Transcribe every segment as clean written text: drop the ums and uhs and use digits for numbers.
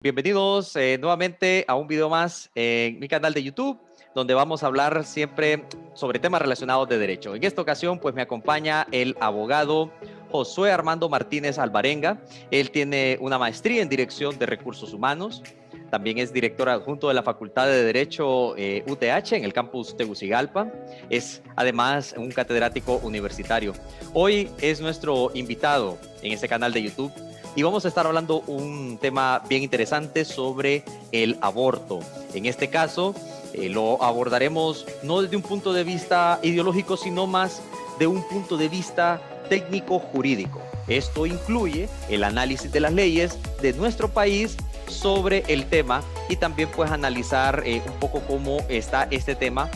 Bienvenidos nuevamente a un video más en mi canal de YouTube, donde vamos a hablar siempre sobre temas relacionados de derecho. En esta ocasión, pues me acompaña el abogado Josué Armando Martínez Alvarenga. Él tiene una maestría en Dirección de Recursos Humanos. También es director adjunto de la Facultad de Derecho UTH en el campus Tegucigalpa. Es además un catedrático universitario. Hoy es nuestro invitado en este canal de YouTube. Y vamos a estar hablando un tema bien interesante sobre el aborto. En este caso, lo abordaremos no desde un punto de vista ideológico, sino más de un punto de vista técnico-jurídico. Esto incluye el análisis de las leyes de nuestro país sobre el tema y también pues analizar un poco cómo está este tema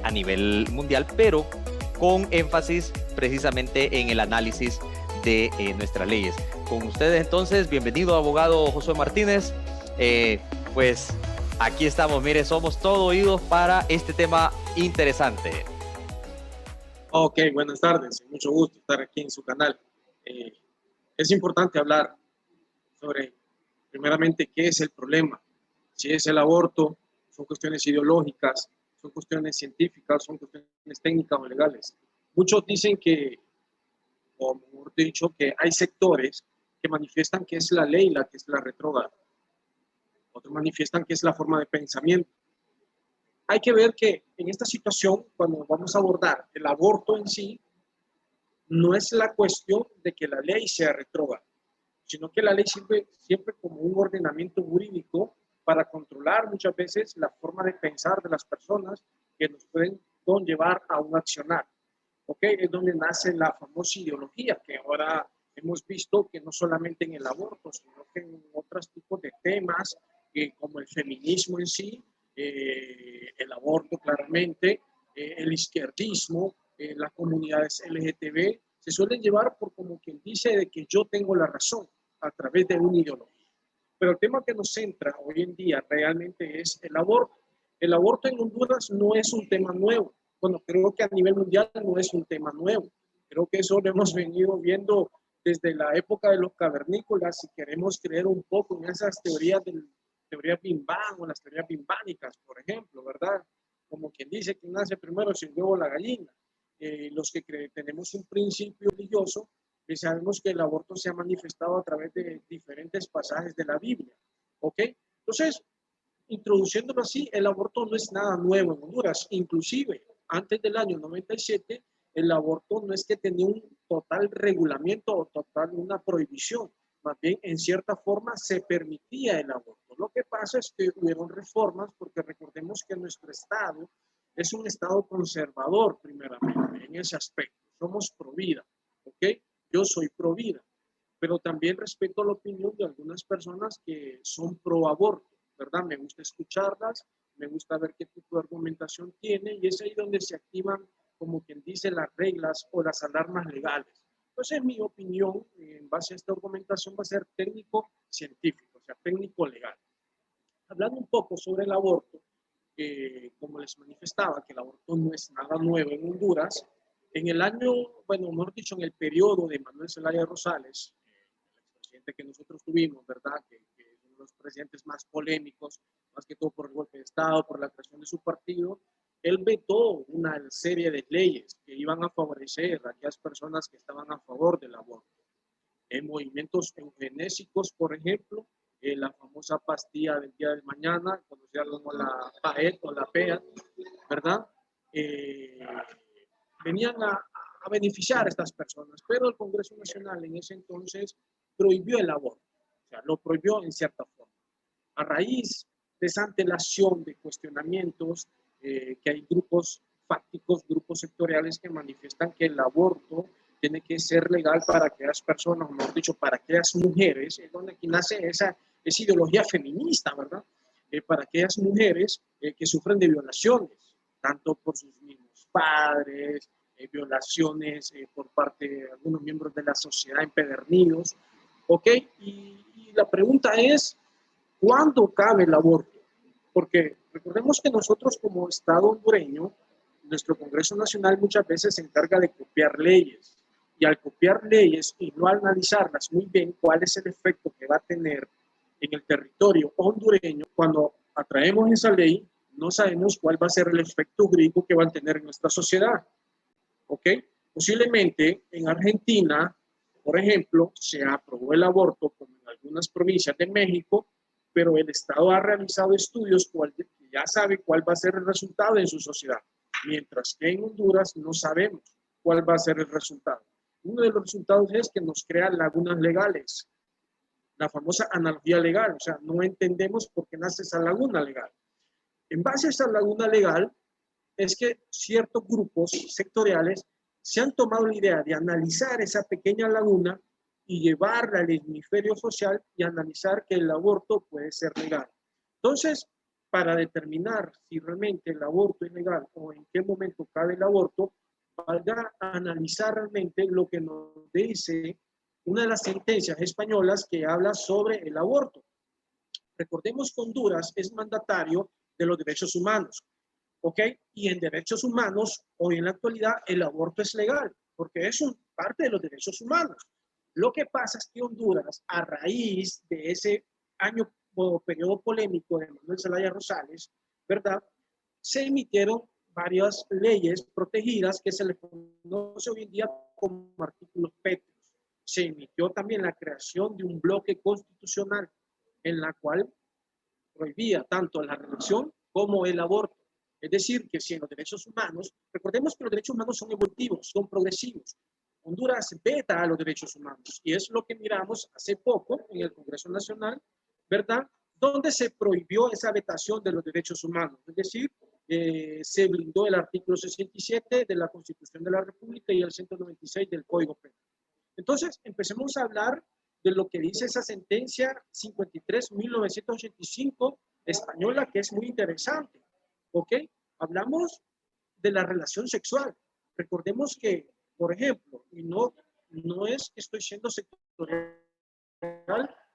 a nivel mundial, pero con énfasis precisamente en el análisis de nuestras leyes. Con ustedes entonces, bienvenido abogado Josué Martínez. Pues aquí estamos, mire, somos todo oídos para este tema interesante. Ok, buenas tardes, mucho gusto estar aquí en su canal. Es importante hablar sobre, primeramente, qué es el problema. Si es el aborto, son cuestiones ideológicas, son cuestiones científicas, son cuestiones técnicas o legales. Muchos dicen que, o mejor dicho, que hay sectores que manifiestan que es la ley la que es la retrógrada. Otros manifiestan que es la forma de pensamiento. Hay que ver que en esta situación, cuando vamos a abordar el aborto en sí, no es la cuestión de que la ley sea retrógrada, sino que la ley sirve siempre como un ordenamiento jurídico para controlar muchas veces la forma de pensar de las personas que nos pueden conllevar a un accionar. ¿Ok? Es donde nace la famosa ideología que ahora hemos visto que no solamente en el aborto, sino que en otros tipos de temas, como el feminismo en sí, el aborto claramente, el izquierdismo, las comunidades LGTB, se suelen llevar por como quien dice de que yo tengo la razón a través de una ideología. Pero el tema que nos centra hoy en día realmente es el aborto. El aborto en Honduras no es un tema nuevo. Bueno, creo que a nivel mundial no es un tema nuevo. Creo que eso lo hemos venido viendo desde la época de los cavernícolas, si queremos creer un poco en esas teorías Big Bang o las teorías bimbánicas, por ejemplo, ¿verdad? Como quien dice que nace primero si el huevo o la gallina. Los que tenemos un principio religioso, sabemos que el aborto se ha manifestado a través de diferentes pasajes de la Biblia. ¿Ok? Entonces, introduciéndolo así, el aborto no es nada nuevo en Honduras. Inclusive, antes del año 97, el aborto no es que tenía un total regulamiento o total una prohibición. Más bien, en cierta forma, se permitía el aborto. Lo que pasa es que hubieron reformas, porque recordemos que nuestro Estado es un Estado conservador, primeramente, en ese aspecto. Somos pro vida, ¿ok? Yo soy pro vida, pero también respeto la opinión de algunas personas que son pro aborto, ¿verdad? Me gusta escucharlas, me gusta ver qué tipo de argumentación tiene y es ahí donde se activan, como quien dice, las reglas o las alarmas legales. Entonces, mi opinión, en base a esta argumentación, va a ser técnico-científico, o sea, técnico-legal. Hablando un poco sobre el aborto, como les manifestaba, que el aborto no es nada nuevo en Honduras, en el año, bueno, mejor dicho, en el periodo de Manuel Zelaya Rosales, el expresidente que nosotros tuvimos, ¿verdad? Que es uno de los presidentes más polémicos, más que todo por el golpe de Estado, por la creación de su partido, él vetó una serie de leyes que iban a favorecer a aquellas personas que estaban a favor del aborto. En movimientos eugenésicos, por ejemplo, la famosa pastilla del día de mañana, conocida como la PAET o la PEA, ¿verdad? Venían a beneficiar a estas personas, pero el Congreso Nacional en ese entonces prohibió el aborto, o sea, lo prohibió en cierta forma. A raíz de esa antelación de cuestionamientos, que hay grupos fácticos, grupos sectoriales que manifiestan que el aborto tiene que ser legal para aquellas personas, o mejor dicho, para aquellas mujeres, es donde aquí nace esa ideología feminista, ¿verdad? Para aquellas mujeres que sufren de violaciones, tanto por sus mismos padres, violaciones por parte de algunos miembros de la sociedad empedernidos, ¿ok? Y la pregunta es, ¿cuándo cabe el aborto? Porque recordemos que nosotros como Estado hondureño, nuestro Congreso Nacional muchas veces se encarga de copiar leyes. Y al copiar leyes y no analizarlas muy bien cuál es el efecto que va a tener en el territorio hondureño, cuando atraemos esa ley, no sabemos cuál va a ser el efecto jurídico que va a tener en nuestra sociedad. ¿Ok? Posiblemente en Argentina, por ejemplo, se aprobó el aborto, como en algunas provincias de México, pero el Estado ha realizado estudios que ya sabe cuál va a ser el resultado en su sociedad, mientras que en Honduras no sabemos cuál va a ser el resultado. Uno de los resultados es que nos crea lagunas legales, la famosa analogía legal, o sea, no entendemos por qué nace esa laguna legal. En base a esa laguna legal, es que ciertos grupos sectoriales se han tomado la idea de analizar esa pequeña laguna y llevarla al hemisferio social y analizar que el aborto puede ser legal. Entonces, para determinar si realmente el aborto es legal o en qué momento cabe el aborto, valga analizar realmente lo que nos dice una de las sentencias españolas que habla sobre el aborto. Recordemos que Honduras es mandatario de los derechos humanos. ¿Ok? Y en derechos humanos, hoy en la actualidad, el aborto es legal, porque es parte de los derechos humanos. Lo que pasa es que Honduras, a raíz de ese año o periodo polémico de Manuel Zelaya Rosales, ¿verdad? Se emitieron varias leyes protegidas que se le conoce hoy en día como artículos pétreos. Se emitió también la creación de un bloque constitucional en la cual prohibía tanto la reelección como el aborto. Es decir, que si en los derechos humanos, recordemos que los derechos humanos son evolutivos, son progresivos. Honduras veta a los derechos humanos y es lo que miramos hace poco en el Congreso Nacional, ¿verdad? Donde se prohibió esa vetación de los derechos humanos. Es decir, se blindó el artículo 67 de la Constitución de la República y el 196 del Código Penal. Entonces, empecemos a hablar de lo que dice esa sentencia 53-1985 española, que es muy interesante. ¿Ok? Hablamos de la relación sexual. Recordemos que, por ejemplo, y no es que estoy siendo sectorial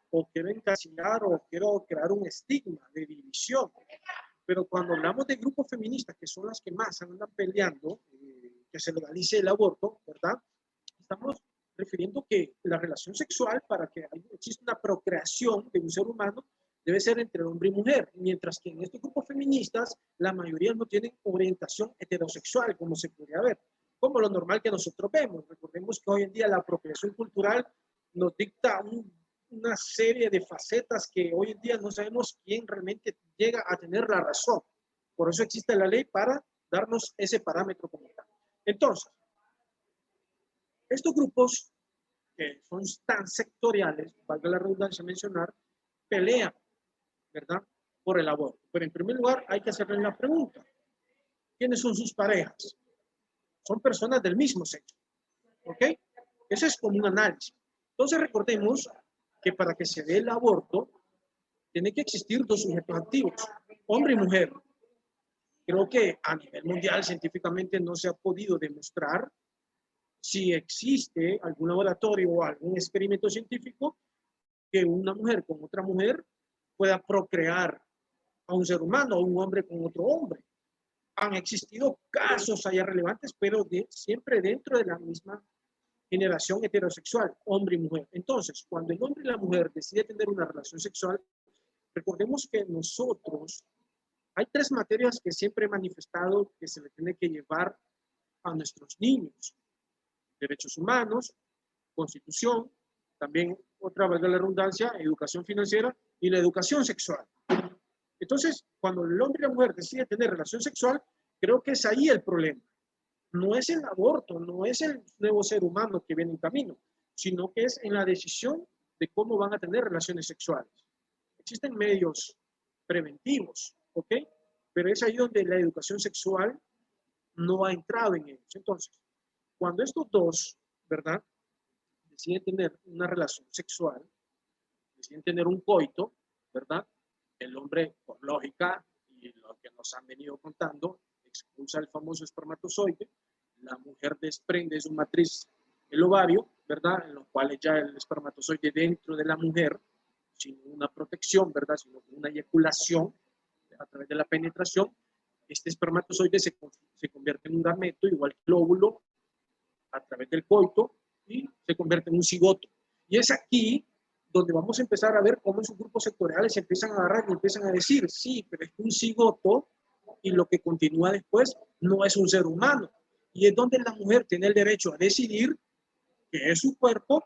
o quiero encasillar o quiero crear un estigma de división, pero cuando hablamos de grupos feministas, que son las que más andan peleando que se legalice el aborto, ¿verdad? Estamos refiriendo que la relación sexual, para que exista una procreación de un ser humano, debe ser entre hombre y mujer, mientras que en estos grupos feministas la mayoría no tienen orientación heterosexual, como se podría ver, como lo normal que nosotros vemos. Recordemos que hoy en día la apropiación cultural nos dicta una serie de facetas que hoy en día no sabemos quién realmente llega a tener la razón. Por eso existe la ley para darnos ese parámetro como tal. Entonces, estos grupos que son tan sectoriales, valga la redundancia mencionar, pelean, ¿verdad?, por el aborto. Pero en primer lugar hay que hacerle una pregunta. ¿Quiénes son sus parejas? Son personas del mismo sexo. ¿Ok? Eso es como un análisis. Entonces recordemos que para que se dé el aborto, tiene que existir dos sujetos activos, hombre y mujer. Creo que a nivel mundial científicamente no se ha podido demostrar si existe algún laboratorio o algún experimento científico que una mujer con otra mujer pueda procrear a un ser humano, o un hombre con otro hombre. Han existido casos allá relevantes, pero siempre dentro de la misma generación heterosexual, hombre y mujer. Entonces, cuando el hombre y la mujer deciden tener una relación sexual, recordemos que nosotros, hay tres materias que siempre he manifestado que se le tiene que llevar a nuestros niños: derechos humanos, constitución, también otra vez de la redundancia, educación financiera y la educación sexual. Entonces, cuando el hombre y la mujer deciden tener relación sexual, creo que es ahí el problema. No es el aborto, no es el nuevo ser humano que viene en camino, sino que es en la decisión de cómo van a tener relaciones sexuales. Existen medios preventivos, ¿ok? Pero es ahí donde la educación sexual no ha entrado en ellos. Entonces, cuando estos dos, ¿verdad?, deciden tener una relación sexual, deciden tener un coito, ¿verdad?, el hombre, por lógica, y lo que nos han venido contando, expulsa el famoso espermatozoide, la mujer desprende de su matriz el ovario, ¿verdad?, en lo cual ya el espermatozoide dentro de la mujer, sin una protección, ¿verdad?, sino con una eyaculación a través de la penetración, este espermatozoide se convierte en un gameto, igual que el óvulo, a través del coito, y se convierte en un cigoto. Y es aquí donde vamos a empezar a ver cómo en sus grupos sectoriales se empiezan a agarrar y empiezan a decir, sí, pero es que un cigoto y lo que continúa después no es un ser humano. Y es donde la mujer tiene el derecho a decidir que es su cuerpo,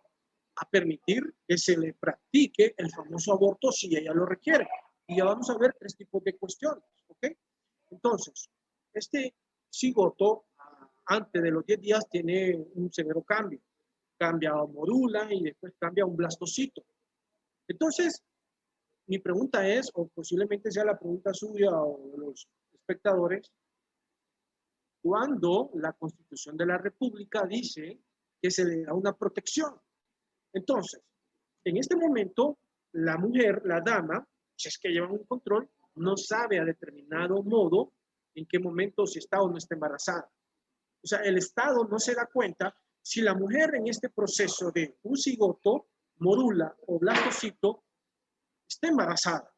a permitir que se le practique el famoso aborto si ella lo requiere. Y ya vamos a ver 3 tipos de cuestiones, ¿ok? Entonces, este cigoto, antes de los 10 días, tiene un severo cambio. Cambia a morula y después cambia a un blastocito. Entonces, mi pregunta es, o posiblemente sea la pregunta suya o de los espectadores, ¿cuándo la Constitución de la República dice que se le da una protección? Entonces, en este momento, la mujer, la dama, si es que llevan un control, no sabe a determinado modo en qué momento si está o no está embarazada. O sea, el Estado no se da cuenta si la mujer en este proceso de un cigoto, morula o blastocito está embarazada.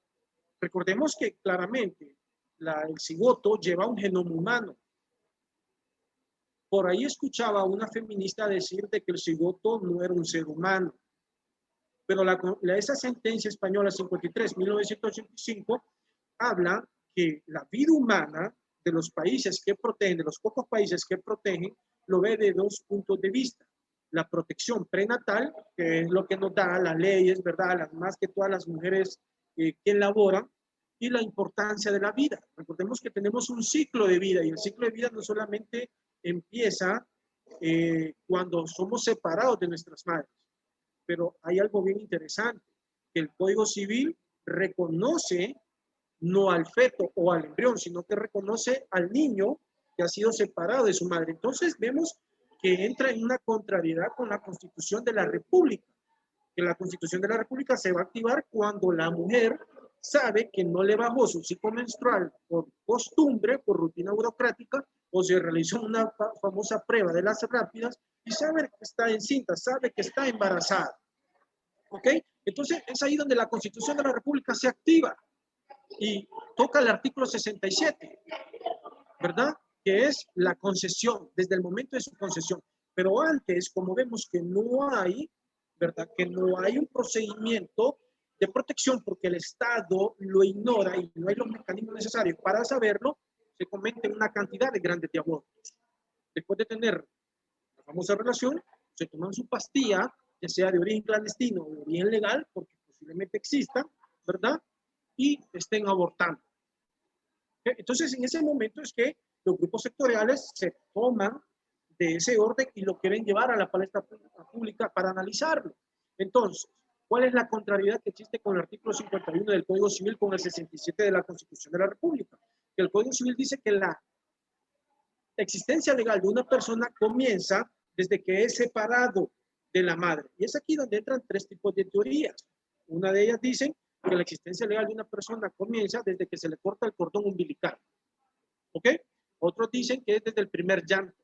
Recordemos que claramente el cigoto lleva un genoma humano. Por ahí escuchaba a una feminista decir de que el cigoto no era un ser humano. Pero esa sentencia española 53-1985 habla que la vida humana de los países que protegen, de los pocos países que protegen, lo ve de 2 puntos de vista. La protección prenatal, que es lo que nos da las leyes, ¿verdad? Más que todas las mujeres que laboran, y la importancia de la vida. Recordemos que tenemos un ciclo de vida y el ciclo de vida no solamente empieza cuando somos separados de nuestras madres, pero hay algo bien interesante, que el Código Civil reconoce no al feto o al embrión, sino que reconoce al niño que ha sido separado de su madre. Entonces vemos que entra en una contrariedad con la Constitución de la República, que la Constitución de la República se va a activar cuando la mujer sabe que no le bajó su ciclo menstrual por costumbre, por rutina burocrática, o se realizó una famosa prueba de las rápidas y sabe que está encinta, sabe que está embarazada. ¿Ok? Entonces es ahí donde la Constitución de la República se activa y toca el artículo 67, ¿verdad? Que es la concesión, desde el momento de su concesión. Pero antes, como vemos que no hay, ¿verdad? Que no hay un procedimiento de protección porque el Estado lo ignora y no hay los mecanismos necesarios para saberlo, se cometen una cantidad de grandes de abortos. Después de tener la famosa relación, se toman su pastilla, ya sea de origen clandestino o de origen legal, porque posiblemente exista, ¿verdad? Y estén abortando. Entonces, en ese momento es que los grupos sectoriales se toman de ese orden y lo quieren llevar a la palestra pública para analizarlo. Entonces, ¿cuál es la contrariedad que existe con el artículo 51 del Código Civil con el 67 de la Constitución de la República? Que el Código Civil dice que la existencia legal de una persona comienza desde que es separado de la madre. Y es aquí donde entran 3 tipos de teorías. Una de ellas dice que la existencia legal de una persona comienza desde que se le corta el cordón umbilical. ¿Ok? Otros dicen que es desde el primer llanto.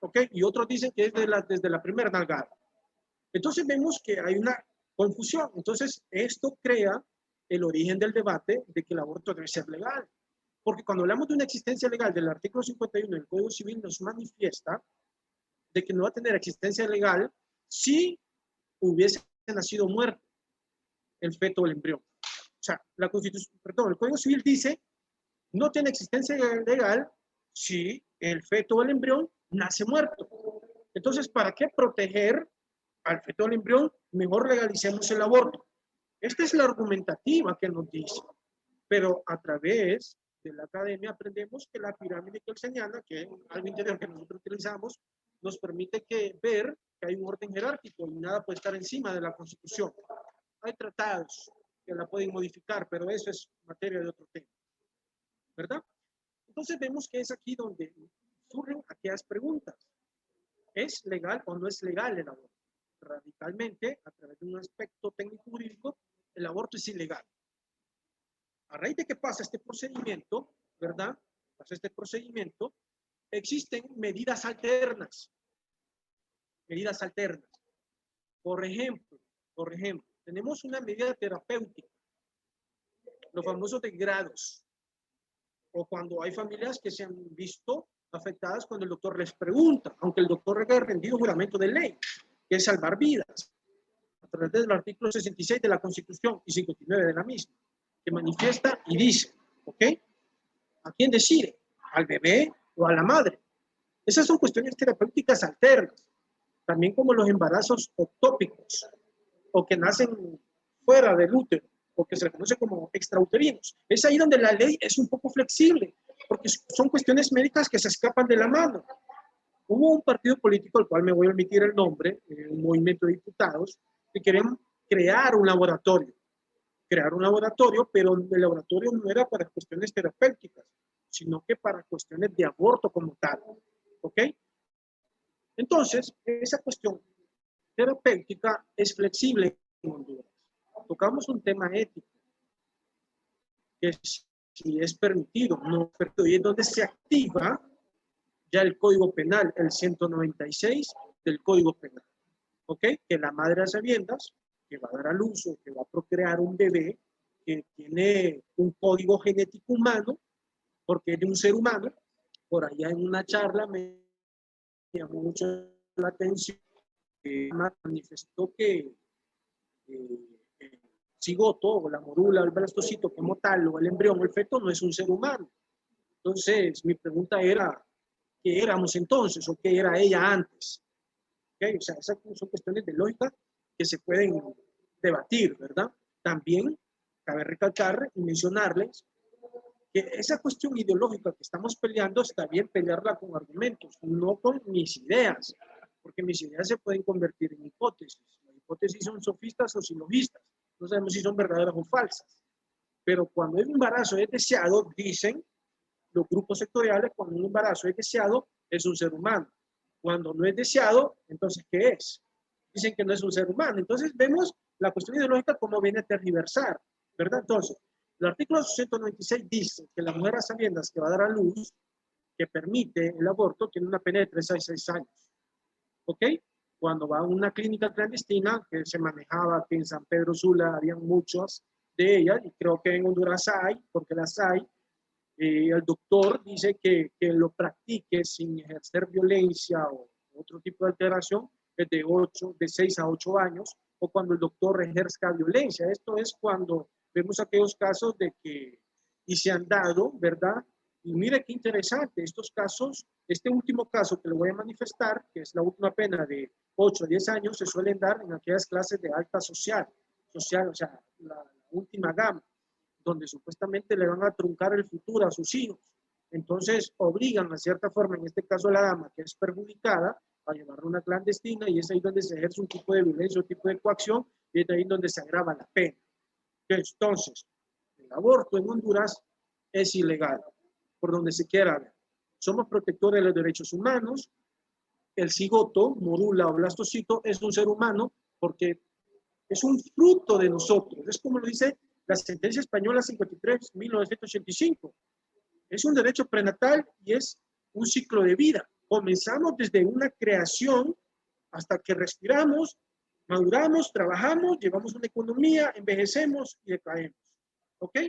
¿Ok? Y otros dicen que es desde la primera nalgada. Entonces vemos que hay una confusión. Entonces esto crea el origen del debate de que el aborto debe ser legal. Porque cuando hablamos de una existencia legal del artículo 51 del Código Civil nos manifiesta de que no va a tener existencia legal si hubiese nacido muerto el feto o el embrión. O sea, la Constitución, perdón, el Código Civil dice no tiene existencia legal si el feto o el embrión nace muerto. Entonces, ¿para qué proteger al feto o al embrión? Mejor legalicemos el aborto. Esta es la argumentativa que nos dice. Pero a través de la academia aprendemos que la pirámide que él señala, que es algo interior que nosotros utilizamos, nos permite ver que hay un orden jerárquico y nada puede estar encima de la Constitución. Hay tratados que la pueden modificar, pero eso es materia de otro tema, ¿verdad? Entonces vemos que es aquí donde surgen aquellas preguntas. ¿Es legal o no es legal el aborto? Radicalmente, a través de un aspecto técnico jurídico, el aborto es ilegal. A raíz de que pasa este procedimiento, ¿verdad? Pasa este procedimiento, existen medidas alternas. Medidas alternas. Por ejemplo, tenemos una medida terapéutica, los famosos desgrados, o cuando hay familias que se han visto afectadas cuando el doctor les pregunta, aunque el doctor haya rendido juramento de ley, que es salvar vidas. A través del artículo 66 de la Constitución y 59 de la misma, que manifiesta y dice, ¿ok? ¿A quién decide? ¿Al bebé o a la madre? Esas son cuestiones terapéuticas alternas, también como los embarazos ectópicos o que nacen fuera del útero o que se le conoce como extrauterinos. Es ahí donde la ley es un poco flexible, porque son cuestiones médicas que se escapan de la mano. Hubo un partido político, al cual me voy a omitir el nombre, un movimiento de diputados, que querían crear un laboratorio, pero el laboratorio no era para cuestiones terapéuticas, sino que para cuestiones de aborto como tal, ¿ok? Entonces, esa cuestión terapéutica es flexible en Honduras. Tocamos un tema ético, que si es permitido, no permitido, y es donde se activa ya el Código Penal, el 196 del Código Penal, ¿ok? Que la madre a sabiendas que va a dar a luz o que va a procrear un bebé que tiene un código genético humano, porque es de un ser humano. Por allá en una charla me llamó mucho la atención, que manifestó que el cigoto o la morula, el blastocito como tal, o el embrión o el feto no es un ser humano. Entonces, mi pregunta era, ¿qué éramos entonces o qué era ella antes? ¿Okay? O sea, esas son cuestiones de lógica que se pueden debatir, ¿verdad? También cabe recalcar y mencionarles que esa cuestión ideológica que estamos peleando está bien pelearla con argumentos, no con mis ideas, porque mis ideas se pueden convertir en hipótesis. Las hipótesis son sofistas o silogistas, no sabemos si son verdaderas o falsas. Pero cuando el embarazo es deseado, dicen los grupos sectoriales, cuando un embarazo es deseado, es un ser humano. Cuando no es deseado, entonces, ¿qué es? Dicen que no es un ser humano. Entonces, vemos la cuestión ideológica como viene a tergiversar, ¿verdad? Entonces, el artículo 196 dice que la mujer a sabiendas que va a dar a luz, que permite el aborto, tiene una pena de 3 a 6 años. ¿Ok? Cuando va a una clínica clandestina, que se manejaba aquí en San Pedro Sula, habían muchas de ellas, y creo que en Honduras hay, porque las hay, el doctor dice que lo practique sin ejercer violencia o otro tipo de alteración desde 6 a 8 años, o cuando el doctor ejerza violencia. Esto es cuando vemos aquellos casos de que, y se han dado, ¿verdad? Y mire qué interesante, estos casos, este último caso que le voy a manifestar, que es la última pena de 8 a 10 años, se suelen dar en aquellas clases de alta social, o sea, la última gama, donde supuestamente le van a truncar el futuro a sus hijos. Entonces obligan a cierta forma, en este caso a la dama que es perjudicada, a llevarla a una clandestina, y es ahí donde se ejerce un tipo de violencia, un tipo de coacción, y es ahí donde se agrava la pena. Entonces, el aborto en Honduras es ilegal, por donde se quiera ver. Somos protectores de los derechos humanos. El cigoto, morula o blastocito, es un ser humano porque es un fruto de nosotros. Es como lo dice la sentencia española 53-1985. Es un derecho prenatal y es un ciclo de vida. Comenzamos desde una creación hasta que respiramos, maduramos, trabajamos, llevamos una economía, envejecemos y decaemos. ¿Ok?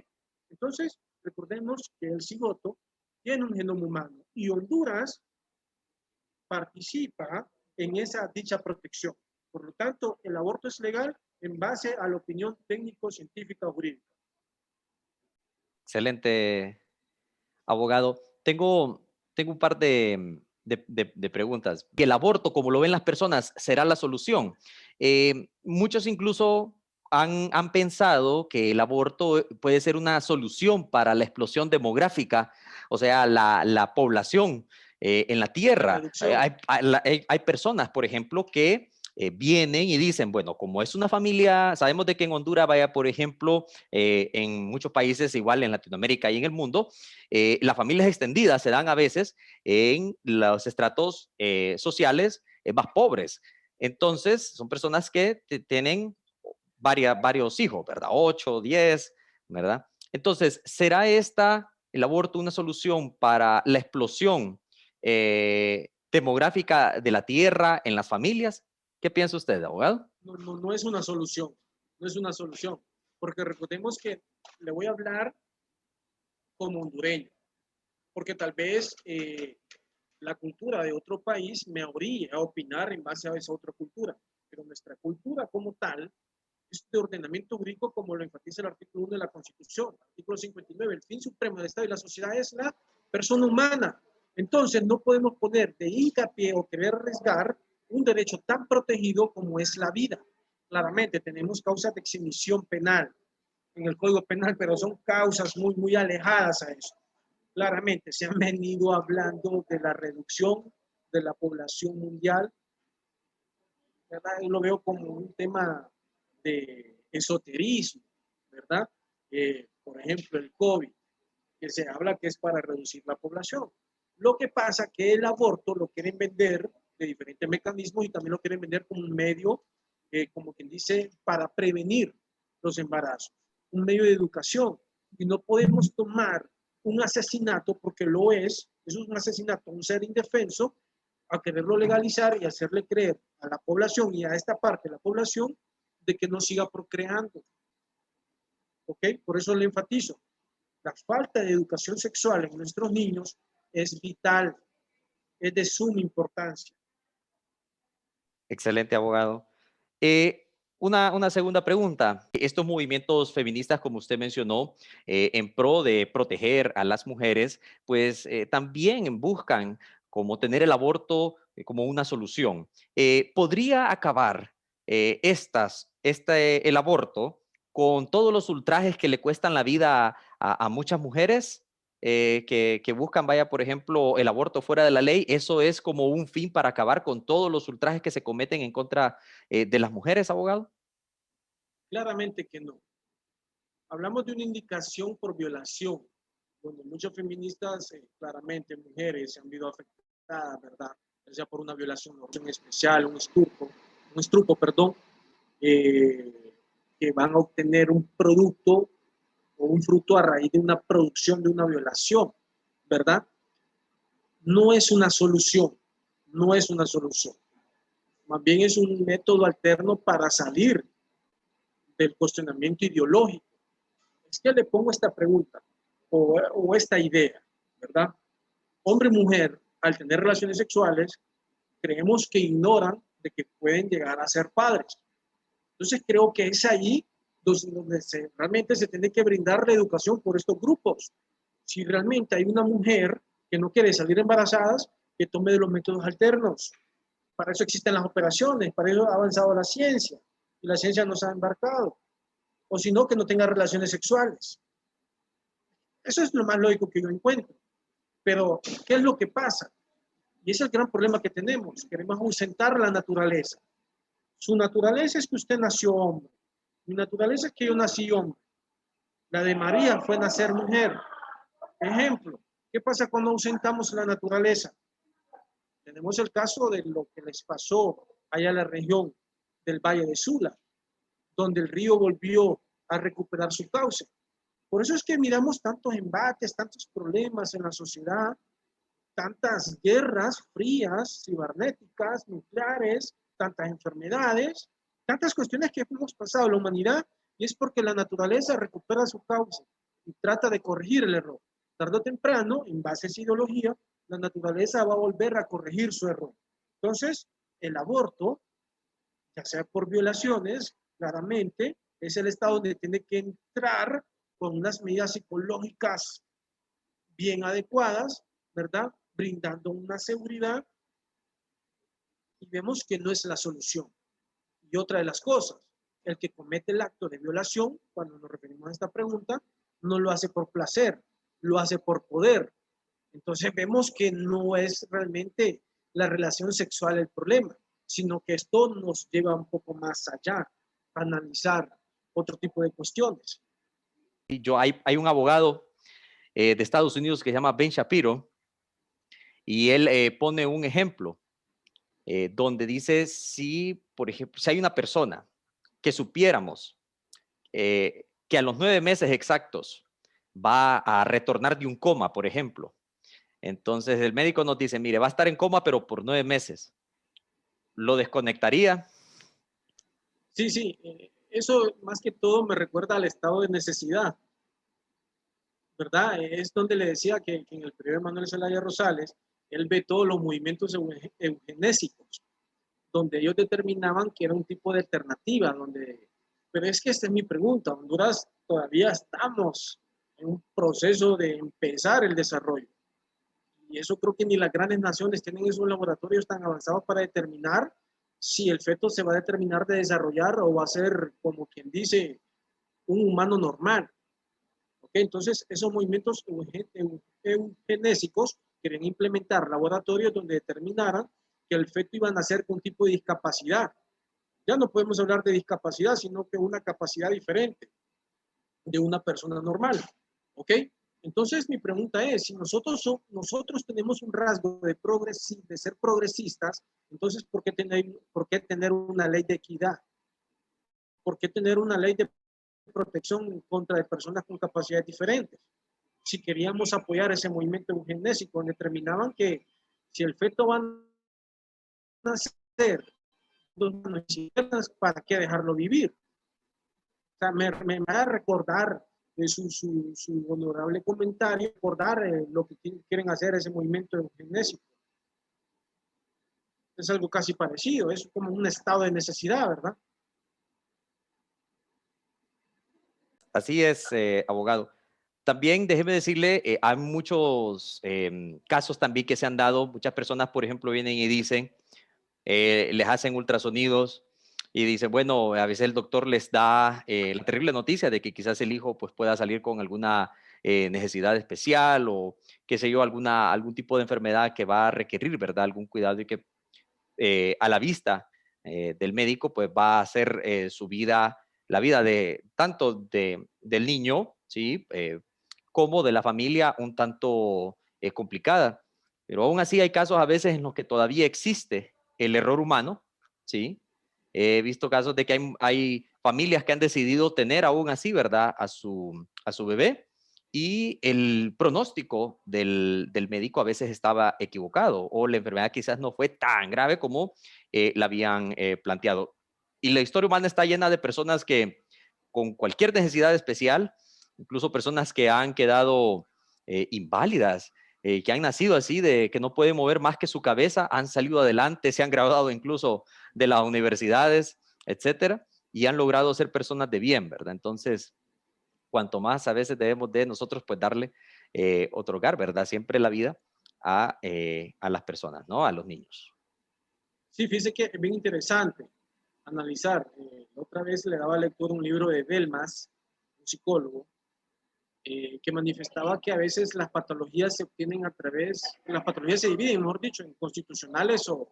Entonces, recordemos que el cigoto tiene un genoma humano y Honduras participa en esa dicha protección. Por lo tanto, el aborto es legal en base a la opinión técnico-científica o jurídica. Excelente, abogado. Tengo un par de preguntas. ¿El aborto, como lo ven las personas, será la solución? Muchos incluso han pensado que el aborto puede ser una solución para la explosión demográfica, o sea, la población en la tierra. Hay personas, por ejemplo, que vienen y dicen, bueno, como es una familia, sabemos de que en Honduras, vaya, por ejemplo, en muchos países, igual en Latinoamérica y en el mundo, las familias extendidas se dan a veces en los estratos sociales más pobres. Entonces, son personas que tienen varios hijos, ¿verdad? 8, 10, ¿verdad? Entonces, ¿será el aborto una solución para la explosión demográfica de la tierra en las familias? ¿Qué piensa usted, abogado? No es una solución, no es una solución, porque recordemos que le voy a hablar como hondureño, porque tal vez la cultura de otro país me orilla a opinar en base a esa otra cultura. pero nuestra cultura como tal, este ordenamiento jurídico, como lo enfatiza el artículo 1 de la Constitución, artículo 59, el fin supremo del Estado y la sociedad es la persona humana. Entonces, no podemos poner de hincapié o querer arriesgar un derecho tan protegido como es la vida. Claramente, tenemos causas de exhibición penal en el Código Penal, pero son causas muy alejadas a eso. Claramente, se han venido hablando de la reducción de la población mundial, ¿verdad? Yo lo veo como un tema de esoterismo, ¿verdad? Por ejemplo, el COVID, que se habla que es para reducir la población. Lo que pasa que el aborto lo quieren vender de diferentes mecanismos y también lo quieren vender como un medio, como quien dice, para prevenir los embarazos, un medio de educación. Y no podemos tomar un asesinato, porque lo es un asesinato, un ser indefenso, a quererlo legalizar y hacerle creer a la población y a esta parte de la población de que no siga procreando. ¿Ok? Por eso le enfatizo. La falta de educación sexual en nuestros niños es vital, es de suma importancia. Excelente, abogado. Eh, una segunda pregunta. Estos movimientos feministas, como usted mencionó, en pro de proteger a las mujeres, pues también buscan como tener el aborto como una solución. ¿Podría acabar el aborto con todos los ultrajes que le cuestan la vida a muchas mujeres? Que buscan, vaya, por ejemplo, el aborto fuera de la ley, eso es como un fin para acabar con todos los ultrajes que se cometen en contra de las mujeres, abogado. Claramente que no. Hablamos de una indicación por violación, donde muchas feministas, claramente mujeres, se han visto afectadas, ¿verdad? Ya sea por una violación especial, un estrupo, perdón, que van a obtener un producto o un fruto a raíz de una producción de una violación, ¿verdad? No es una solución, no es una solución. Más bien es un método alterno para salir del cuestionamiento ideológico. Es que le pongo esta pregunta o esta idea, ¿verdad? Hombre y mujer, al tener relaciones sexuales, creemos que ignoran de que pueden llegar a ser padres. Entonces creo que es allí donde realmente se tiene que brindar la educación por estos grupos. Si realmente hay una mujer que no quiere salir embarazada, que tome de los métodos alternos. Para eso existen las operaciones, para eso ha avanzado la ciencia y la ciencia nos ha embarcado. O si no, que no tenga relaciones sexuales. Eso es lo más lógico que yo encuentro. Pero, ¿qué es lo que pasa? Y ese es el gran problema que tenemos. Queremos ausentar la naturaleza. Su naturaleza es que usted nació hombre. Mi naturaleza es que yo nací hombre. La de María fue nacer mujer. Ejemplo, ¿qué pasa cuando ausentamos la naturaleza? Tenemos el caso de lo que les pasó allá en la región del Valle de Sula, donde el río volvió a recuperar su cauce. Por eso es que miramos tantos embates, tantos problemas en la sociedad, tantas guerras frías, cibernéticas, nucleares, tantas enfermedades, tantas cuestiones que hemos pasado a la humanidad, y es porque la naturaleza recupera su cauce y trata de corregir el error. Tarde o temprano, en base a esa ideología, la naturaleza va a volver a corregir su error. Entonces, el aborto, ya sea por violaciones, claramente es el estado donde tiene que entrar con unas medidas psicológicas bien adecuadas, ¿verdad? Brindando una seguridad, y vemos que no es la solución. Y otra de las cosas, el que comete el acto de violación, cuando nos referimos a esta pregunta, no lo hace por placer, lo hace por poder. Entonces vemos que no es realmente la relación sexual el problema, sino que esto nos lleva un poco más allá, a analizar otro tipo de cuestiones. Y hay un abogado de Estados Unidos que se llama Ben Shapiro y él pone un ejemplo donde dice si, por ejemplo, si hay una persona que supiéramos que a los 9 meses exactos va a retornar de un coma, por ejemplo. Entonces el médico nos dice, mire, va a estar en coma, pero por 9 meses. ¿Lo desconectaría? Sí, eso más que todo me recuerda al estado de necesidad, ¿verdad? Es donde le decía que en el periodo de Manuel Zelaya Rosales, él ve todos los movimientos eugenésicos, donde ellos determinaban que era un tipo de alternativa, pero es que esta es mi pregunta, Honduras todavía estamos en un proceso de empezar el desarrollo. Y eso creo que ni las grandes naciones tienen esos laboratorios tan avanzados para determinar si el feto se va a determinar de desarrollar o va a ser, como quien dice, un humano normal. ¿Okay? Entonces, esos movimientos eugenésicos querían implementar laboratorios donde determinaran que el feto iba a nacer con un tipo de discapacidad. Ya no podemos hablar de discapacidad, sino que una capacidad diferente de una persona normal. ¿Ok? Entonces, mi pregunta es, si nosotros tenemos un rasgo de ser progresistas, entonces, ¿por qué tener una ley de equidad? ¿Por qué tener una ley de protección en contra de personas con capacidades diferentes? Si queríamos apoyar ese movimiento eugenésico, determinaban que si el feto va a nacer ¿para qué dejarlo vivir? O sea, me va a recordar de su honorable comentario, recordar lo que quieren hacer ese movimiento eugenésico. Es algo casi parecido, es como un estado de necesidad, ¿verdad? Así es, abogado. También déjeme decirle, hay muchos casos también que se han dado. Muchas personas, por ejemplo, vienen y dicen, les hacen ultrasonidos y dicen, bueno, a veces el doctor les da la terrible noticia de que quizás el hijo pues, pueda salir con alguna necesidad especial o, qué sé yo, algún tipo de enfermedad que va a requerir, ¿verdad? Algún cuidado y que a la vista del médico pues va a hacer su vida, la vida de tanto del niño, ¿sí? Como de la familia un tanto complicada. Pero aún así hay casos a veces en los que todavía existe el error humano, ¿sí? He visto casos de que hay familias que han decidido tener aún así, ¿verdad? A su bebé y el pronóstico del médico a veces estaba equivocado o la enfermedad quizás no fue tan grave como la habían planteado. Y la historia humana está llena de personas que con cualquier necesidad especial, incluso personas que han quedado inválidas, que han nacido así, de que no pueden mover más que su cabeza, han salido adelante, se han graduado incluso de las universidades, etcétera, y han logrado ser personas de bien, ¿verdad? Entonces, cuanto más a veces debemos de nosotros, pues darle, otorgar, ¿verdad? Siempre la vida a las personas, ¿no? A los niños. Sí, fíjese que es bien interesante analizar. Otra vez le daba lectura un libro de Delmas, un psicólogo, que manifestaba que a veces las patologías se obtienen las patologías se dividen, mejor dicho, en constitucionales o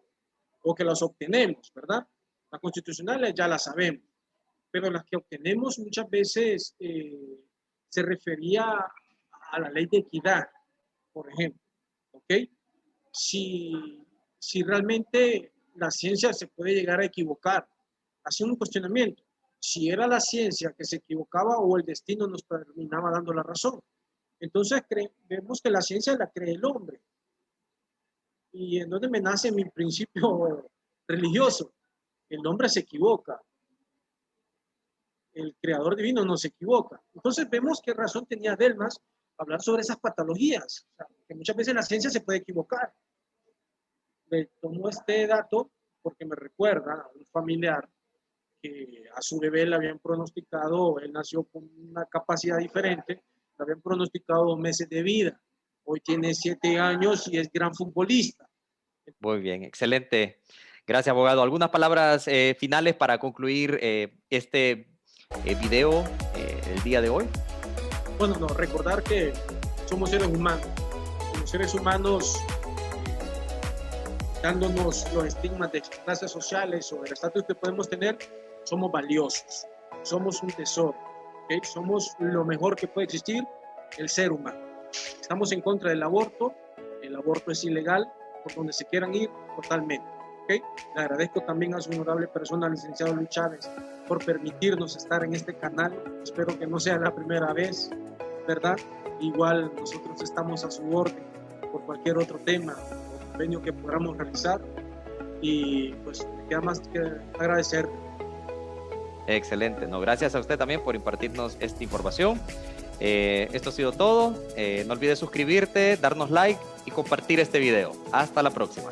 que las obtenemos, ¿verdad? Las constitucionales ya las sabemos, pero las que obtenemos muchas veces se refería a la ley de equidad, por ejemplo, ¿ok? Si realmente la ciencia se puede llegar a equivocar, haciendo un cuestionamiento, si era la ciencia que se equivocaba o el destino nos terminaba dando la razón. Entonces vemos que la ciencia la cree el hombre. Y en donde me nace mi principio religioso, el hombre se equivoca, el creador divino no se equivoca. Entonces vemos qué razón tenía Delmas hablar sobre esas patologías, o sea, que muchas veces la ciencia se puede equivocar. Le tomo este dato porque me recuerda a un familiar que a su bebé le habían pronosticado, él nació con una capacidad diferente, le habían pronosticado 2 meses de vida. Hoy tiene 7 años y es gran futbolista. Muy bien, excelente. Gracias, abogado. ¿Algunas palabras finales para concluir este video el día de hoy? Bueno, no, recordar que somos seres humanos. Como seres humanos, dándonos los estigmas de clases sociales o el estatus que podemos tener, somos valiosos, somos un tesoro, ¿okay? Somos lo mejor que puede existir, el ser humano. Estamos en contra del aborto, el aborto es ilegal, por donde se quieran ir, totalmente. ¿Okay? Le agradezco también a su honorable persona, licenciado Luis Chávez, por permitirnos estar en este canal. Espero que no sea la primera vez, ¿verdad? Igual nosotros estamos a su orden por cualquier otro tema o convenio que podamos realizar y pues me queda más que agradecer. Excelente. No, gracias a usted también por impartirnos esta información. Esto ha sido todo. No olvides suscribirte, darnos like y compartir este video. Hasta la próxima.